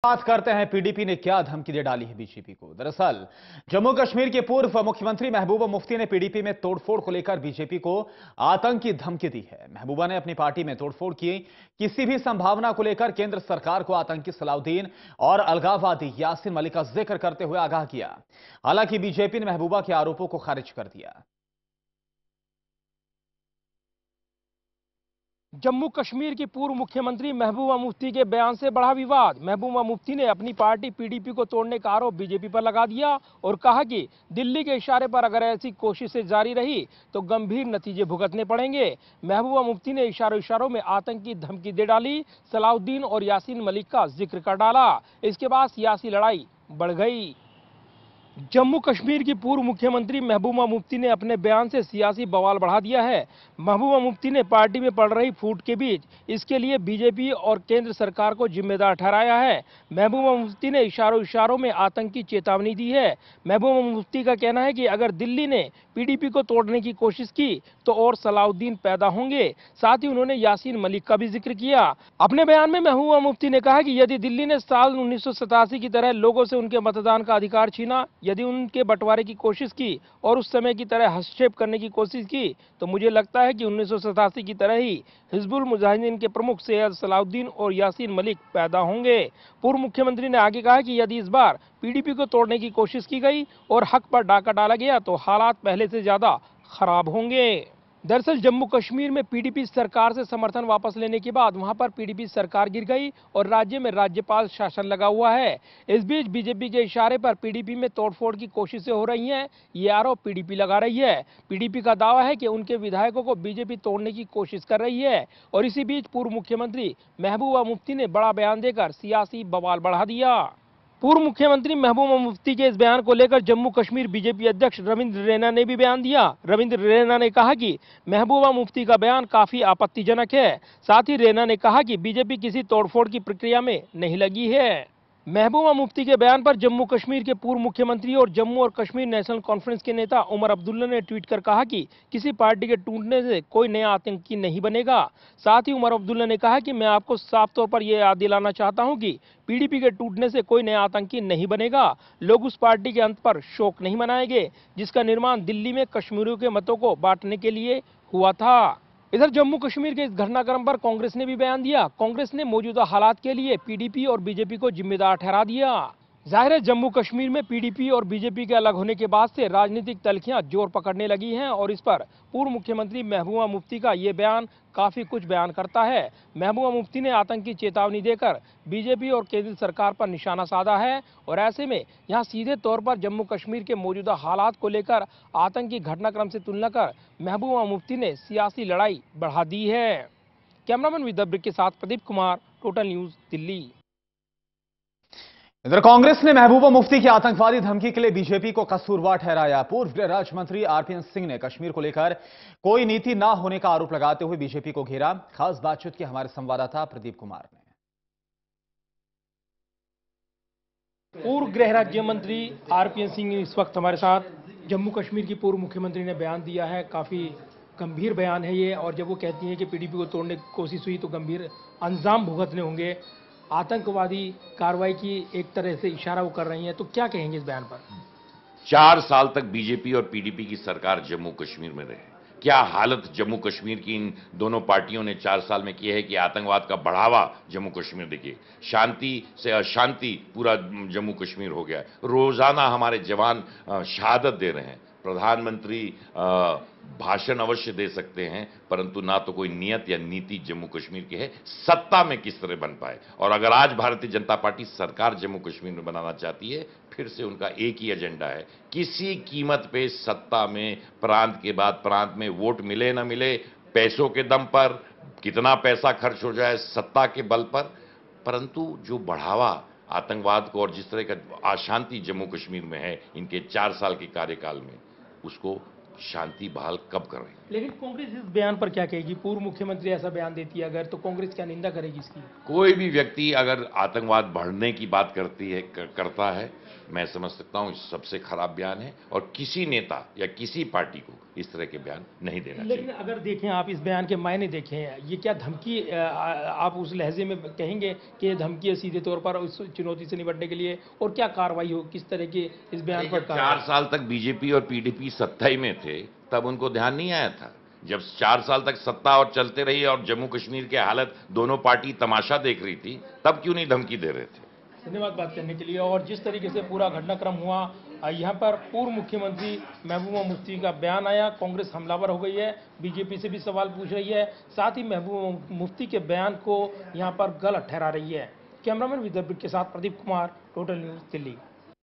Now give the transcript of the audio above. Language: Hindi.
बात करते हैं पीडीपी ने क्या धमकी दे डाली है बीजेपी को। दरअसल जम्मू कश्मीर के पूर्व मुख्यमंत्री महबूबा मुफ्ती ने पीडीपी में तोड़फोड़ को लेकर बीजेपी को आतंक की धमकी दी है। महबूबा ने अपनी पार्टी में तोड़फोड़ की किसी भी संभावना को लेकर केंद्र सरकार को आतंकी सलाउद्दीन और अलगाववादी यासीन मलिक का जिक्र करते हुए आगाह किया। हालांकि बीजेपी ने महबूबा के आरोपों को खारिज कर दिया। जम्मू कश्मीर की पूर्व मुख्यमंत्री महबूबा मुफ्ती के बयान से बढ़ा विवाद। महबूबा मुफ्ती ने अपनी पार्टी पीडीपी को तोड़ने का आरोप बीजेपी पर लगा दिया और कहा कि दिल्ली के इशारे पर अगर ऐसी कोशिशें जारी रही तो गंभीर नतीजे भुगतने पड़ेंगे। महबूबा मुफ्ती ने इशारों में आतंक की धमकी दे डाली, सलाउद्दीन और यासीन मलिक का जिक्र कर डाला। इसके बाद सियासी लड़ाई बढ़ गई। जम्मू कश्मीर की पूर्व मुख्यमंत्री महबूबा मुफ्ती ने अपने बयान से सियासी बवाल बढ़ा दिया है। महबूबा मुफ्ती ने पार्टी में पड़ रही फूट के बीच इसके लिए बीजेपी और केंद्र सरकार को जिम्मेदार ठहराया है। महबूबा मुफ्ती ने इशारों में आतंक की चेतावनी दी है। महबूबा मुफ्ती का कहना है कि अगर दिल्ली ने पीडीपी को तोड़ने की कोशिश की तो और सलाउद्दीन पैदा होंगे। साथ ही उन्होंने यासीन मलिक का भी जिक्र किया। अपने बयान में महबूबा मुफ्ती ने कहा कि यदि दिल्ली ने साल 1987 की तरह लोगों से उनके मतदान का अधिकार छीना, यदि उनके बंटवारे की कोशिश की और उस समय की तरह हस्तक्षेप करने की कोशिश की तो मुझे लगता है कि 1987 की तरह ही हिजबुल मुजाहिदीन के प्रमुख सैयद सलाउद्दीन और यासीन मलिक पैदा होंगे। पूर्व मुख्यमंत्री ने आगे कहा कि यदि इस बार पीडीपी को तोड़ने की कोशिश की गई और हक पर डाका डाला गया तो हालात पहले से ज्यादा खराब होंगे। दरअसल जम्मू कश्मीर में पीडीपी सरकार से समर्थन वापस लेने के बाद वहां पर पीडीपी सरकार गिर गई और राज्य में राज्यपाल शासन लगा हुआ है। इस बीच बीजेपी के इशारे पर पीडीपी में तोड़फोड़ की कोशिशें हो रही हैं, ये आरोप पीडीपी लगा रही है। पीडीपी का दावा है कि उनके विधायकों को बीजेपी तोड़ने की कोशिश कर रही है और इसी बीच पूर्व मुख्यमंत्री महबूबा मुफ्ती ने बड़ा बयान देकर सियासी बवाल बढ़ा दिया। पूर्व मुख्यमंत्री महबूबा मुफ्ती के इस बयान को लेकर जम्मू कश्मीर बीजेपी अध्यक्ष रविंद्र रैना ने भी बयान दिया। रविंद्र रैना ने कहा कि महबूबा मुफ्ती का बयान काफी आपत्तिजनक है। साथ ही रैना ने कहा कि बीजेपी किसी तोड़फोड़ की प्रक्रिया में नहीं लगी है। महबूबा मुफ्ती के बयान पर जम्मू कश्मीर के पूर्व मुख्यमंत्री और जम्मू और कश्मीर नेशनल कॉन्फ्रेंस के नेता उमर अब्दुल्ला ने ट्वीट कर कहा कि किसी पार्टी के टूटने से कोई नया आतंकी नहीं बनेगा। साथ ही उमर अब्दुल्ला ने कहा कि मैं आपको साफ तौर पर यह याद दिलाना चाहता हूं कि पीडीपी के टूटने से कोई नया आतंकी नहीं बनेगा। लोग उस पार्टी के अंत पर शोक नहीं मनाएंगे जिसका निर्माण दिल्ली में कश्मीरियों के मतों को बांटने के लिए हुआ था। इधर जम्मू कश्मीर के इस घटनाक्रम पर कांग्रेस ने भी बयान दिया। कांग्रेस ने मौजूदा हालात के लिए पीडीपी और बीजेपी को जिम्मेदार ठहरा दिया। जाहिर है जम्मू कश्मीर में पीडीपी और बीजेपी के अलग होने के बाद से राजनीतिक तल्खियां जोर पकड़ने लगी हैं और इस पर पूर्व मुख्यमंत्री महबूबा मुफ्ती का ये बयान काफी कुछ बयान करता है। महबूबा मुफ्ती ने आतंक की चेतावनी देकर बीजेपी और केंद्र सरकार पर निशाना साधा है और ऐसे में यहां सीधे तौर पर जम्मू कश्मीर के मौजूदा हालात को लेकर आतंकी घटनाक्रम से तुलना कर महबूबा मुफ्ती ने सियासी लड़ाई बढ़ा दी है। कैमरामैन विदर्भ के साथ प्रदीप कुमार, टोटल न्यूज, दिल्ली। इधर कांग्रेस ने महबूबा मुफ्ती की आतंकवादी धमकी के लिए बीजेपी को कसूरवार ठहराया। पूर्व गृह राज्य मंत्री आरपीएन सिंह ने कश्मीर को लेकर कोई नीति ना होने का आरोप लगाते हुए बीजेपी को घेरा। खास बातचीत की हमारे संवाददाता प्रदीप कुमार ने। पूर्व गृह राज्य मंत्री आरपीएन सिंह इस वक्त हमारे साथ। जम्मू कश्मीर की पूर्व मुख्यमंत्री ने बयान दिया है, काफी गंभीर बयान है ये, और जब वो कहती हैं कि पीडीपी को तोड़ने की कोशिश हुई तो गंभीर अंजाम भुगतने होंगे, आतंकवादी कार्रवाई की एक तरह से इशारा वो कर रही हैं, तो क्या कहेंगे इस बयान पर? 4 साल तक बीजेपी और पीडीपी की सरकार जम्मू कश्मीर में रहे। क्या हालत जम्मू कश्मीर की इन दोनों पार्टियों ने 4 साल में की है कि आतंकवाद का बढ़ावा जम्मू कश्मीर देखिए, शांति से अशांति पूरा जम्मू कश्मीर हो गया। रोजाना हमारे जवान शहादत दे रहे हैं। प्रधानमंत्री भाषण अवश्य दे सकते हैं परंतु ना तो कोई नियत या नीति जम्मू कश्मीर की है, सत्ता में किस तरह बन पाए। और अगर आज भारतीय जनता पार्टी सरकार जम्मू कश्मीर में बनाना चाहती है, फिर से उनका एक ही एजेंडा है, किसी कीमत पे सत्ता में प्रांत के बाद प्रांत में वोट मिले ना मिले, पैसों के दम पर, कितना पैसा खर्च हो जाए सत्ता के बल पर, परंतु जो बढ़ावा आतंकवाद को और जिस तरह का अशांति जम्मू कश्मीर में है इनके 4 साल के कार्यकाल में, उसको शांति बहाल कब कर रही है? लेकिन कांग्रेस इस बयान पर क्या कहेगी? पूर्व मुख्यमंत्री ऐसा बयान देती है अगर, तो कांग्रेस क्या निंदा करेगी इसकी? कोई भी व्यक्ति अगर आतंकवाद बढ़ने की बात करता है, मैं समझ सकता हूं सबसे खराब बयान है, और किसी नेता या किसी पार्टी को इस तरह के बयान नहीं देना चाहिए। लेकिन अगर देखें आप इस बयान के मायने देखें, ये क्या धमकी, आप उस लहजे में कहेंगे कि ये धमकी है सीधे तौर पर उस चुनौती से निपटने के लिए, और क्या कार्रवाई हो, किस तरह की इस बयान पर? 4 साल तक बीजेपी और पीडीपी सत्ता ही में थे, तब उनको ध्यान नहीं आया था। जब 4 साल तक सत्ता और चलते रही और जम्मू कश्मीर की हालत दोनों पार्टी तमाशा देख रही थी, तब क्यों नहीं धमकी दे रहे थे? धन्यवाद बात करने के लिए। और जिस तरीके से पूरा घटनाक्रम हुआ, यहाँ पर पूर्व मुख्यमंत्री महबूबा मुफ्ती का बयान आया, कांग्रेस हमलावर हो गई है, बीजेपी से भी सवाल पूछ रही है, साथ ही महबूबा मुफ्ती के बयान को यहाँ पर गलत ठहरा रही है। कैमरामैन विद्यापीठ के साथ प्रदीप कुमार, टोटल न्यूज़, दिल्ली।